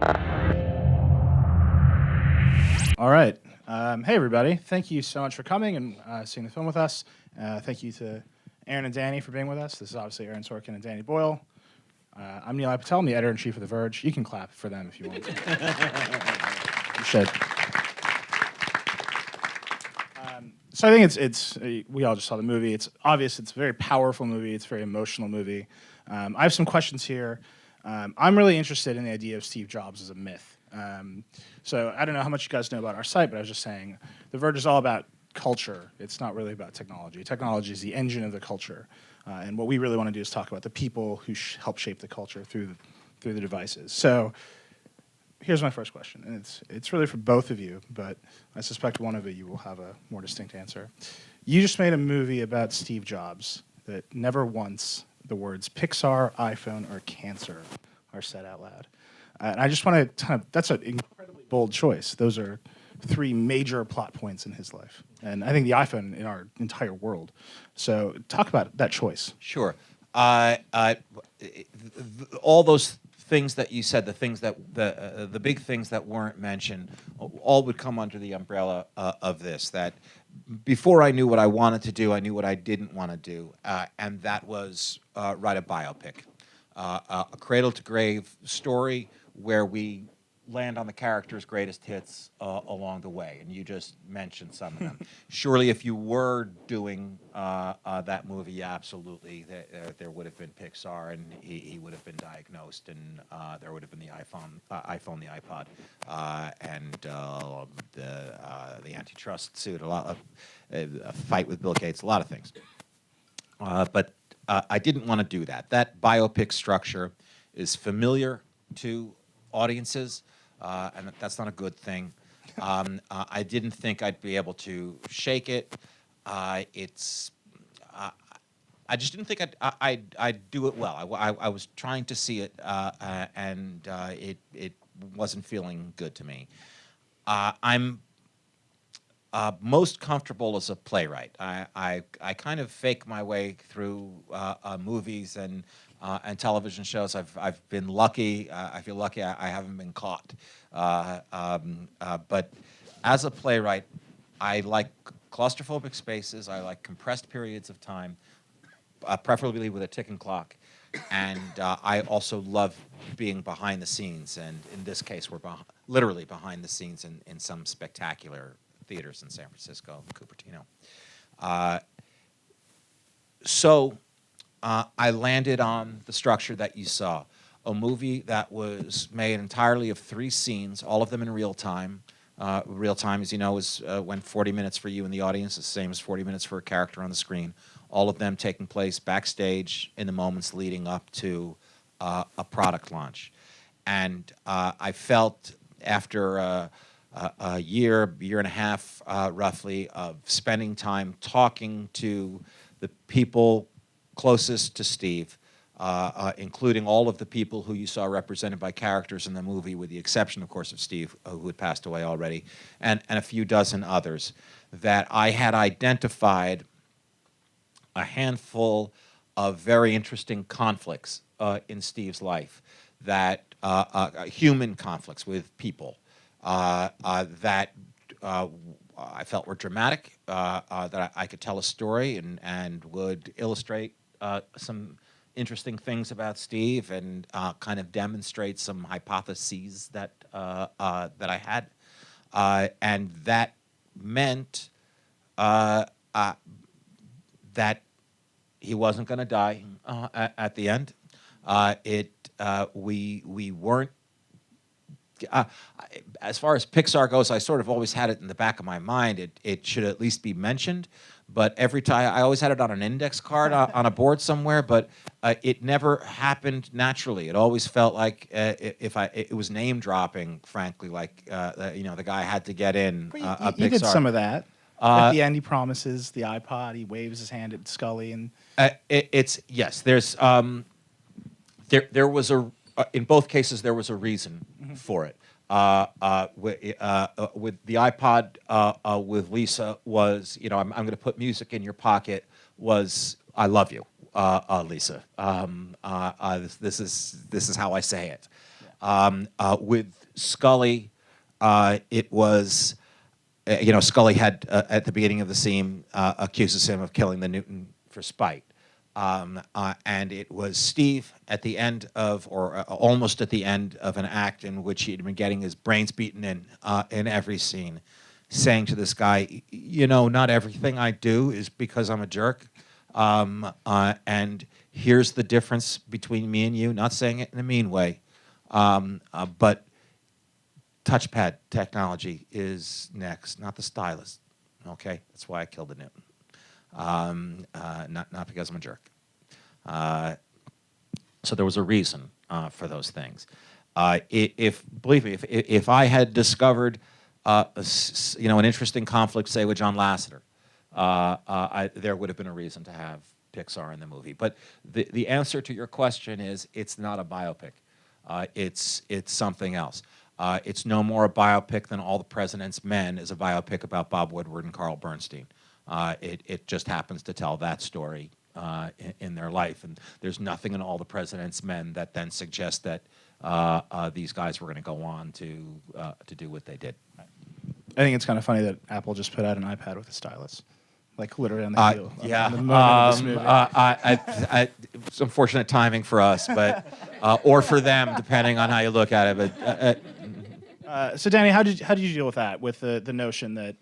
All right. Hey, everybody. Thank you so much for coming and seeing the film with us. Thank you to Aaron and Danny for being with us. This is obviously Aaron Sorkin and Danny Boyle. I'm Nilay Patel. I'm the editor-in-chief of The Verge. You can clap for them if you want to. You should. So I think it's we all just saw the movie. It's obvious. It's a very powerful movie. It's a very emotional movie. I have some questions here. I'm really interested in the idea of Steve Jobs as a myth. So I don't know how much you guys know about our site, but I was just saying The Verge is all about culture. It's not really about technology. Technology is the engine of the culture. And what we really want to do is talk about the people who help shape the culture through the devices. So here's my first question, and it's really for both of you, but I suspect one of you will have a more distinct answer. You just made a movie about Steve Jobs that never once the words Pixar, iPhone, or cancer are said out loud. And I just want to that's an incredibly bold choice. Those are three major plot points in his life. And I think the iPhone in our entire world. So talk about that choice. Sure. All those things that you said, the big things that weren't mentioned, all would come under the umbrella of this. That before I knew what I wanted to do, I knew what I didn't want to do, and that was write a biopic, a cradle-to-grave story where we land on the character's greatest hits along the way, and you just mentioned some of them. Surely, if you were doing that movie, absolutely, there would have been Pixar, and he would have been diagnosed, and there would have been the iPhone, the iPod, and the antitrust suit, a fight with Bill Gates, a lot of things. But I didn't want to do that. That biopic structure is familiar to audiences. And that's not a good thing. I didn't think I'd be able to shake it. I just didn't think I'd do it well. I was trying to see it, and it wasn't feeling good to me. I'm most comfortable as a playwright. I kind of fake my way through movies and television shows. I've been lucky. I feel lucky I haven't been caught. But as a playwright, I like claustrophobic spaces. I like compressed periods of time, preferably with a ticking clock. And I also love being behind the scenes. And in this case, we're literally behind the scenes in some spectacular theaters in San Francisco, Cupertino. So I landed on the structure that you saw, a movie that was made entirely of 3 scenes, all of them in real time. Real time, as you know, is when 40 minutes for you in the audience is the same as 40 minutes for a character on the screen. All of them taking place backstage in the moments leading up to a product launch. And I felt after a year and a half, roughly, of spending time talking to the people closest to Steve, including all of the people who you saw represented by characters in the movie, with the exception, of course, of Steve, who had passed away already, and a few dozen others, that I had identified a handful of very interesting conflicts in Steve's life, that human conflicts with people, that I felt were dramatic, that I could tell a story and would illustrate some interesting things about Steve and kind of demonstrate some hypotheses that I had, and that meant that he wasn't going to die at the end. We weren't. As far as Pixar goes, I sort of always had it in the back of my mind. It should at least be mentioned, but every time I always had it on an index card on a board somewhere. But it never happened naturally. It always felt like it was name dropping. Frankly, like the guy had to get in. You did some of that. At the end, he promises the iPod. He waves his hand at Scully, and yes. There's there was a. In both cases, there was a reason for it. With the iPod, with Lisa was, I'm going to put music in your pocket. Was I love you, Lisa. This is how I say it. With Scully, it was, Scully had at the beginning of the scene accuses him of killing the Newton for spite. And it was Steve at the end of, or almost at the end of an act in which he had been getting his brains beaten in every scene, saying to this guy, not everything I do is because I'm a jerk. And here's the difference between me and you, not saying it in a mean way, but touchpad technology is next, not the stylus. Okay, that's why I killed the Newton. Not because I'm a jerk. So there was a reason for those things. Believe me, if I had discovered an interesting conflict, say with John Lasseter, there would have been a reason to have Pixar in the movie. But the answer to your question is it's not a biopic. It's something else. It's no more a biopic than All the President's Men is a biopic about Bob Woodward and Carl Bernstein. It just happens to tell that story in their life, and there's nothing in All the President's Men that then suggests that these guys were going to go on to do what they did. I think it's kind of funny that Apple just put out an iPad with a stylus, like literally on the heel. Yeah, on the moment of this movie. it's unfortunate timing for us, but or for them, depending on how you look at it. But So Danny, how did you deal with that? With the notion that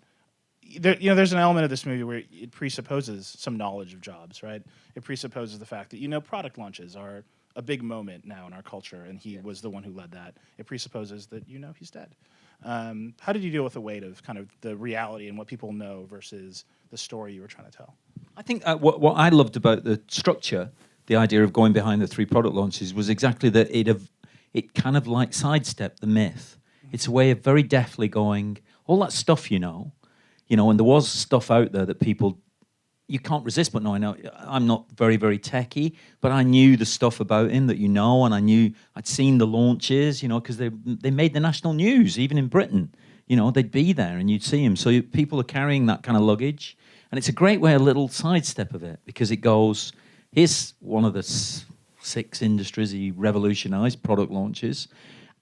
there's an element of this movie where it presupposes some knowledge of Jobs, right? It presupposes the fact that product launches are a big moment now in our culture, and he was the one who led that. It presupposes that he's dead. How did you deal with the weight of kind of the reality and what people know versus the story you were trying to tell? I think what I loved about the structure, the idea of going behind the 3 product launches, was exactly that it kind of like sidestepped the myth. It's a way of very deftly going, all that stuff and there was stuff out there that people, you can't resist but knowing. I'm not very, very techie, but I knew the stuff about him that and I knew I'd seen the launches, because they made the national news, even in Britain. They'd be there and you'd see him. So people are carrying that kind of luggage. And it's a great way, a little sidestep of it, because it goes, here's one of the 6 industries he revolutionized, product launches.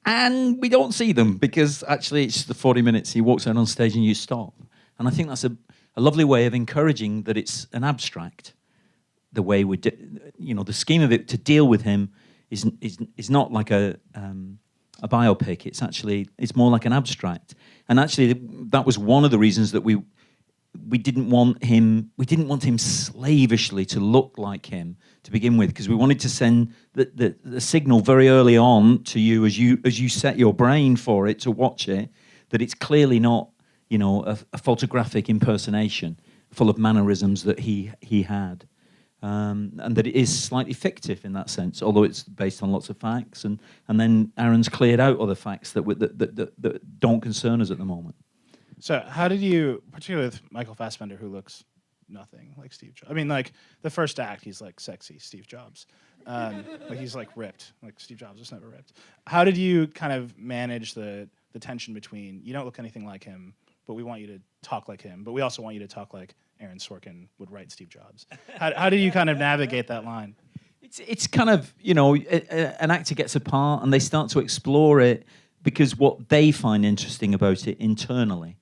And we don't see them because actually it's the 40 minutes he walks out on stage and you stop. And I think that's a lovely way of encouraging that it's an abstract. The way the scheme of it to deal with him is not like a biopic. It's more like an abstract. And actually, that was one of the reasons that we didn't want him slavishly to look like him to begin with, because we wanted to send the signal very early on to you as you set your brain for it to watch it, that it's clearly not a photographic impersonation full of mannerisms that he had, and that it is slightly fictive in that sense, although it's based on lots of facts, and then Aaron's cleared out other facts that don't concern us at the moment. So how did you, particularly with Michael Fassbender, who looks nothing like Steve Jobs? I mean, like the first act, he's like sexy Steve Jobs, like he's like ripped, like Steve Jobs was never ripped. How did you kind of manage the tension between you don't look anything like him, but we want you to talk like him, but we also want you to talk like Aaron Sorkin would write Steve Jobs? How did you kind of navigate that line? It's kind of, an actor gets a part and they start to explore it because what they find interesting about it internally.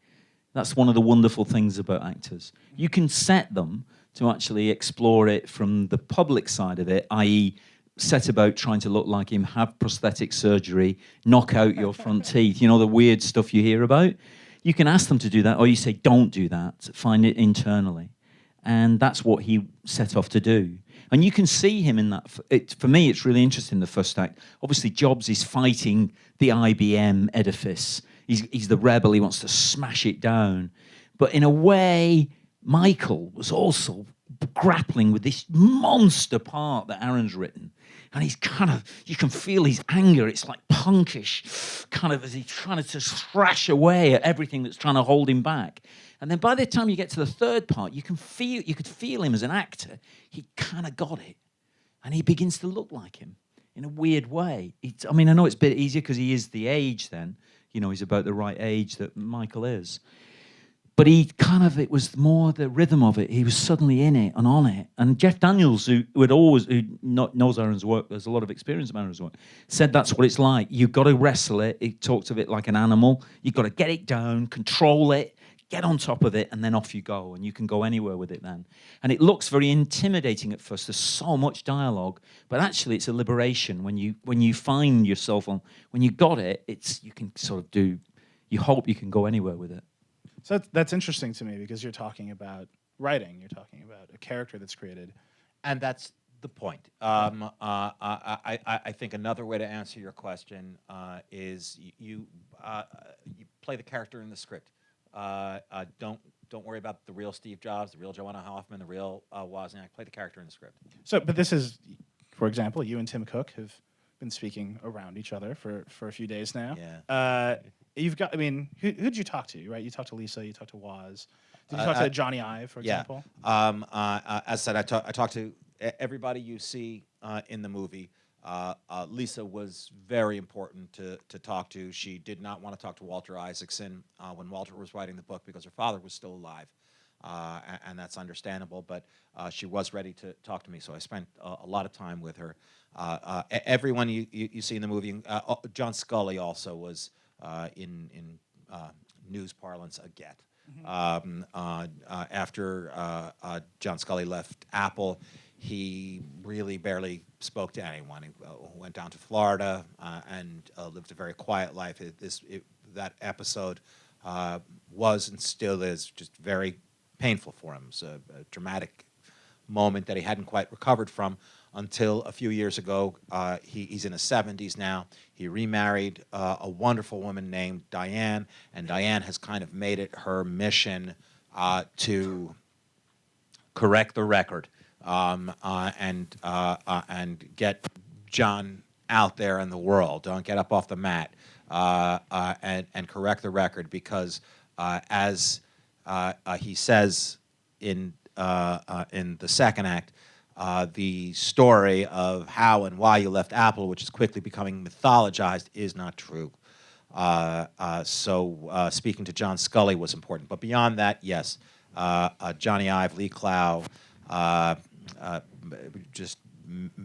That's one of the wonderful things about actors. You can set them to actually explore it from the public side of it, i.e. set about trying to look like him, have prosthetic surgery, knock out your front teeth, the weird stuff you hear about. You can ask them to do that, or you say, don't do that, find it internally. And that's what he set off to do. And you can see him in that. For me, it's really interesting, the first act. Obviously, Jobs is fighting the IBM edifice. He's the rebel, he wants to smash it down. But in a way, Michael was also grappling with this monster part that Aaron's written. And he's you can feel his anger. It's like punkish, kind of as he's trying to thrash away at everything that's trying to hold him back. And then by the time you get to the third part, you could feel him as an actor. He kind of got it. And he begins to look like him in a weird way. I know it's a bit easier because he is the age then. He's about the right age that Michael is. but it was more the rhythm of it. He was suddenly in it and on it. And Jeff Daniels, who knows Aaron's work, there's a lot of experience of Aaron's work, said that's what it's like. You've got to wrestle it. He talks of it like an animal. You've got to get it down, control it, get on top of it, and then off you go. And you can go anywhere with it then. And it looks very intimidating at first. There's so much dialogue, but actually it's a liberation when you find yourself on, when you got it, you can sort of you hope you can go anywhere with it. So that's interesting to me because you're talking about writing. You're talking about a character that's created. And that's the point. I think another way to answer your question is you play the character in the script. Don't worry about the real Steve Jobs, the real Joanna Hoffman, the real Wozniak. Play the character in the script. So, but this is, for example, you and Tim Cook have been speaking around each other for a few days now. Yeah. You've got, I mean, who'd you talk to, right? You talked to Lisa, you talked to Woz. Did you talk to Johnny Ive, for example? As I said, I talked to everybody you see in the movie. Lisa was very important to talk to. She did not want to talk to Walter Isaacson when Walter was writing the book because her father was still alive. And that's understandable, but she was ready to talk to me, so I spent a lot of time with her. Everyone you see in the movie, John Scully also was in news parlance a get. After John Scully left Apple, he really barely spoke to anyone. He went down to Florida and lived a very quiet life. That episode was and still is just very painful for him. It's a dramatic moment that he hadn't quite recovered from until a few years ago. He's in his 70s now. He remarried a wonderful woman named Diane, and Diane has kind of made it her mission to correct the record and get John out there in the world. Don't get up off the mat and correct the record because as he says in the second act, the story of how and why you left Apple, which is quickly becoming mythologized, is not true. So speaking to John Scully was important. But beyond that, yes, Johnny Ive, Lee Clow, just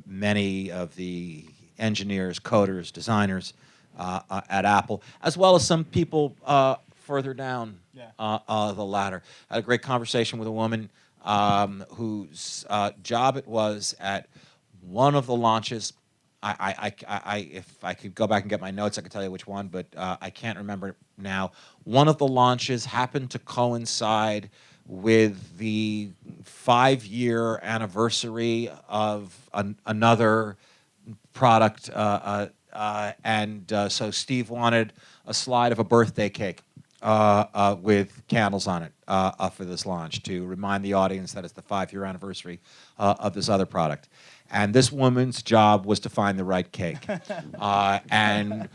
many of the engineers, coders, designers at Apple, as well as some people further down the ladder. I had a great conversation with a woman whose job it was at one of the launches. If I could go back and get my notes, I could tell you which one, but I can't remember now. One of the launches happened to coincide with the 5-year anniversary of another product, and so Steve wanted a slide of a birthday cake with candles on it for this launch to remind the audience that it's the 5-year anniversary of this other product. And this woman's job was to find the right cake. And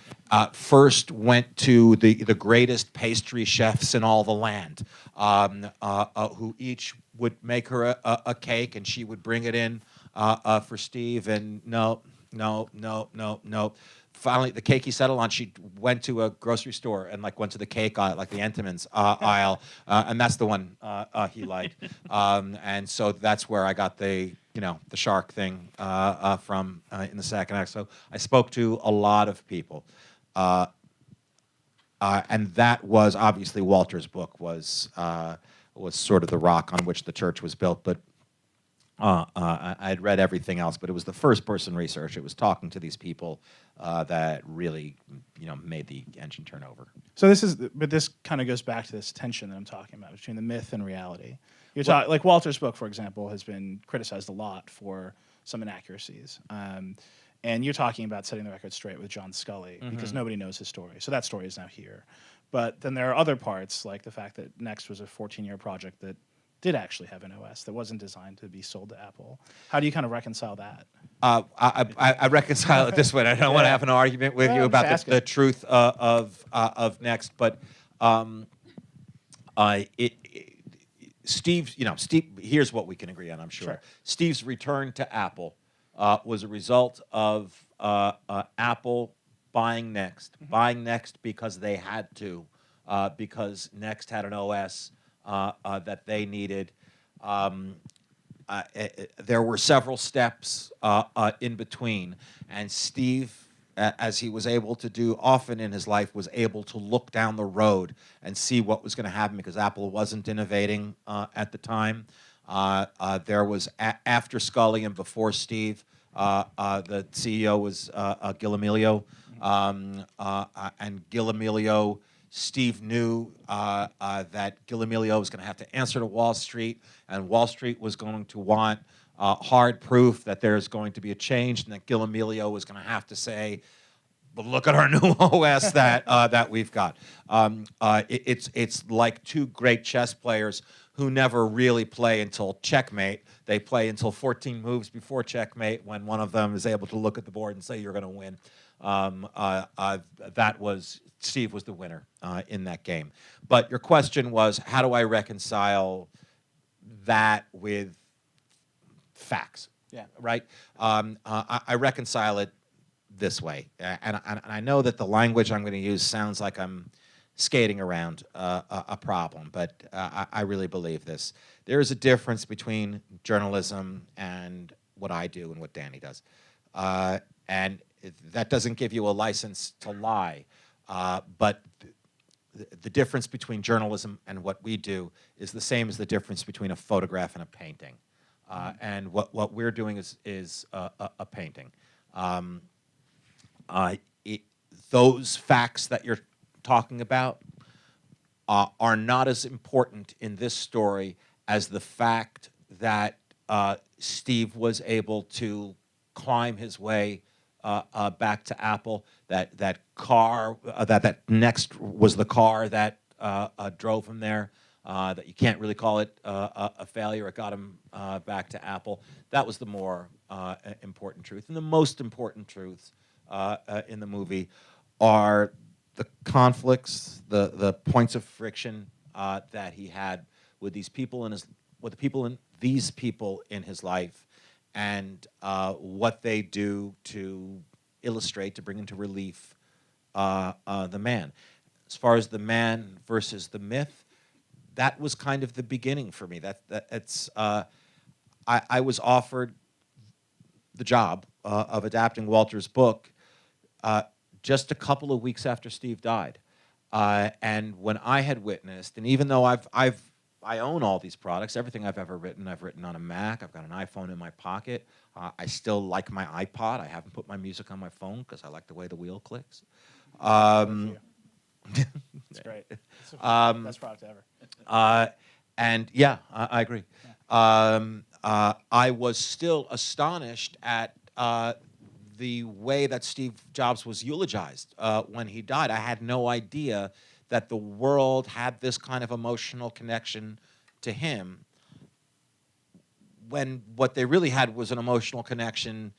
first went to the greatest pastry chefs in all the land, who each would make her a cake, and she would bring it in for Steve, and no. Finally, the cake he settled on, she went to a grocery store and went to the cake aisle, like the Entenmann's aisle, and that's the one he liked. And so that's where I got the shark thing from in the second act. So I spoke to a lot of people, and that was obviously Walter's book was sort of the rock on which the church was built, but. I'd read everything else, but it was the first-person research. It was talking to these people that really, made the engine turn over. So this kind of goes back to this tension that I'm talking about between the myth and reality. Like Walter's book, for example, has been criticized a lot for some inaccuracies. And you're talking about setting the record straight with John Scully because nobody knows his story. So that story is now here. But then there are other parts, like the fact that Next was a 14-year project that did actually have an OS that wasn't designed to be sold to Apple. How do you kind of reconcile that? I reconcile it this way. I don't want to have an argument with you about the truth of Next, but Steve. Here's what we can agree on. I'm sure. Steve's return to Apple was a result of Apple buying Next, buying Next because they had to, because Next had an OS that they needed. There were several steps in between, and Steve, as he was able to do often in his life, was able to look down the road and see what was going to happen because Apple wasn't innovating at the time. There was after Scully and before Steve, the CEO was Gil Amelio, and Gil Amelio. Steve knew that Gil Amelio was going to have to answer to Wall Street, and Wall Street was going to want hard proof that there's going to be a change, and that Gil Amelio was going to have to say, "But look at our new OS that we've got." It's like two great chess players who never really play until checkmate. They play until 14 moves before checkmate, when one of them is able to look at the board and say, "You're going to win." Steve was the winner in that game. But your question was, how do I reconcile that with facts? Yeah. Right? I reconcile it this way. And I know that the language I'm going to use sounds like I'm skating around a problem, but I really believe this. There is a difference between journalism and what I do and what Danny does. And that doesn't give you a license to lie. But the difference between journalism and what we do is the same as the difference between a photograph and a painting. And what we're doing is a painting. Those facts that you're talking about are not as important in this story as the fact that Steve was able to climb his way back to Apple. That car, that next was the car that drove him there. That you can't really call it a failure. It got him back to Apple. That was the more important truth. And the most important truths in the movie are the conflicts, the points of friction that he had with these people these people in his life, and what they do to illustrate, to bring into relief the man. As far as the man versus the myth, that was kind of the beginning for me. I was offered the job of adapting Walter's book just a couple of weeks after Steve died, and when I had witnessed, and even though I own all these products, everything I've ever written, I've written on a Mac. I've got an iPhone in my pocket. I still like my iPod. I haven't put my music on my phone because I like the way the wheel clicks. It's great. It's the best product ever. And yeah, I agree. I was still astonished at the way that Steve Jobs was eulogized when he died. I had no idea that the world had this kind of emotional connection to him, when what they really had was an emotional connection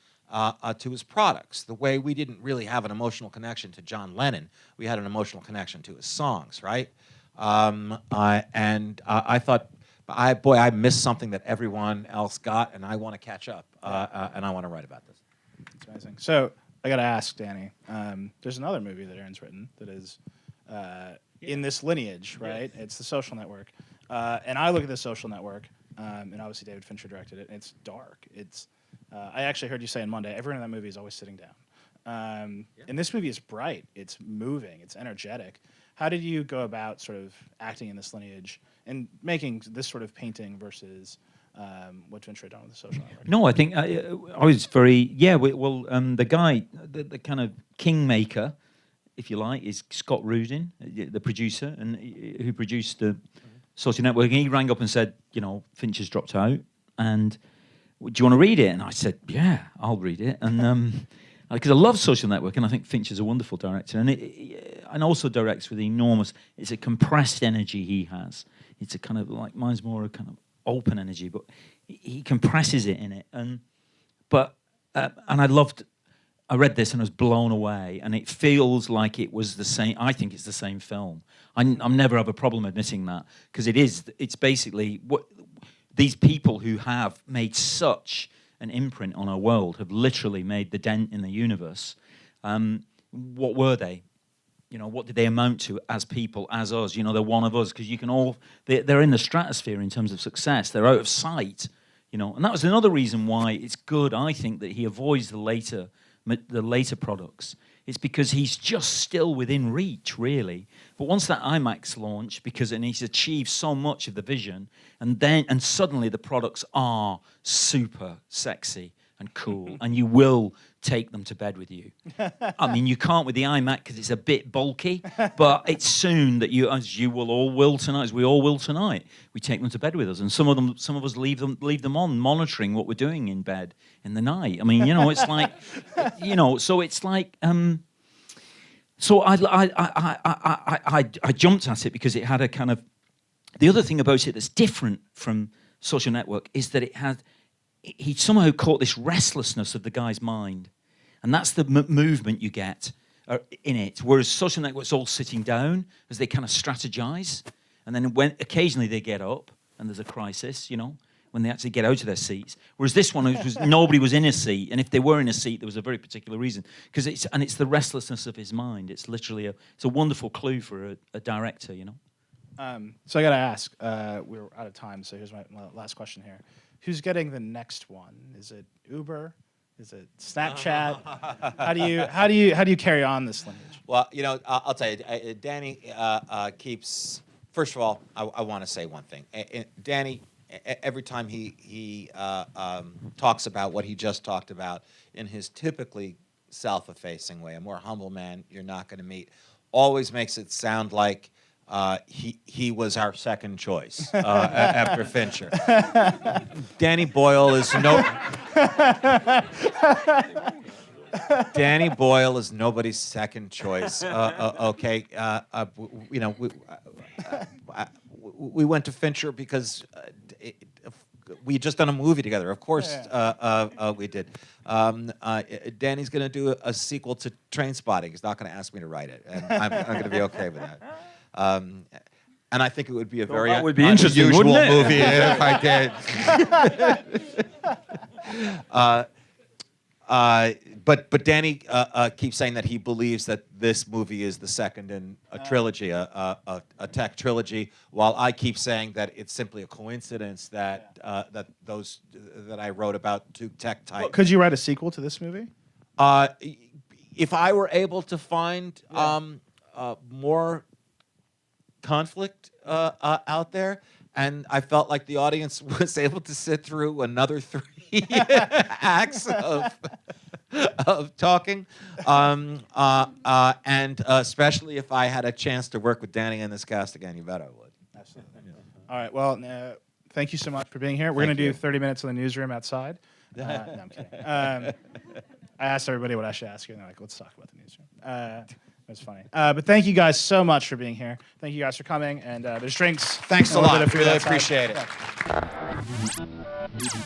to his products. The way we didn't really have an emotional connection to John Lennon, we had an emotional connection to his songs, right? I thought, I missed something that everyone else got, and I want to catch up, and I want to write about this. It's amazing. So I got to ask, Danny, there's another movie that Aaron's written that is in this lineage, right? Yes. It's The Social Network. And I look at The Social Network, and obviously David Fincher directed it, and it's dark. It's I actually heard you say on Monday, everyone in that movie is always sitting down. And this movie is bright. It's moving. It's energetic. How did you go about sort of acting in this lineage and making this sort of painting versus what Fincher had done with The Social Network? No, I think I was very, the guy, the kind of kingmaker, if you like, is Scott Rudin, the producer, and who produced the Social Network. And he rang up and said, Fincher's dropped out, and do you want to read it? And I said, yeah, I'll read it. And because I love Social Network, and I think Fincher's a wonderful director, and also directs with enormous. It's a compressed energy he has. It's a kind of like, mine's more a kind of open energy, but he compresses it in it. And I read this and I was blown away, and it feels like it was the same. I think it's the same film. I'm never have a problem admitting that, because it's basically what these people who have made such an imprint on our world have literally made the dent in the universe. What were they? you know, what do they amount to as people, as us? You know, they're one of us, because you can all, they're in the stratosphere in terms of success. They're out of sight, you know. And that was another reason why it's good, I think, that he avoids the later products. It's because he's just still within reach, really. But once that IMAX launch, and he's achieved so much of the vision, and suddenly the products are super sexy and cool, and you will take them to bed with you. I mean, you can't with the iMac because it's a bit bulky, but it's soon that as we all will tonight, we take them to bed with us, and some of us leave them on, monitoring what we're doing in bed in the night. I mean, you know, it's like, you know, so it's like. So I jumped at it because it had a kind of. The other thing about it that's different from Social Network is that he somehow caught this restlessness of the guy's mind, and that's the movement you get in it. Whereas Social Network's all sitting down as they kind of strategize, and then when occasionally they get up and there's a crisis, you know, when they actually get out of their seats. Whereas this one, nobody was in a seat, and if they were in a seat, there was a very particular reason. Because it's the restlessness of his mind. It's literally it's a wonderful clue for a director, you know. So I got to ask. We're out of time, so here's my last question here. Who's getting the next one? Is it Uber? Is it Snapchat? How do you carry on this lineage? Well, you know, I'll tell you, Danny keeps. First of all, I want to say one thing. Danny, every time he talks about what he just talked about in his typically self-effacing way, a more humble man you're not going to meet, always makes it sound like he was our second choice after Fincher. Danny Boyle is Danny Boyle is nobody's second choice. Okay, you know, we went to Fincher because we had just done a movie together. Of course, we did. Danny's going to do a sequel to Trainspotting. He's not going to ask me to write it, and I'm going to be okay with that. And I think it would be a very interesting, unusual wouldn't it? movie if I did. But Danny keeps saying that he believes that this movie is the second in a trilogy, a tech trilogy, while I keep saying that it's simply a coincidence that that I wrote about two tech titans. Well, could you write a sequel to this movie? If I were able to find more conflict out there, and I felt like the audience was able to sit through another 3 acts of talking, and especially if I had a chance to work with Danny and this cast again, you bet I would. Absolutely. Yeah. All right. Well, thank you so much for being here. We're going to do 30 minutes in the newsroom outside. No, I'm kidding. I asked everybody what I should ask you, and they're like, let's talk about the newsroom. It was funny. But thank you guys so much for being here. Thank you guys for coming. And there's drinks. Thanks a lot. Really appreciate it. Yeah.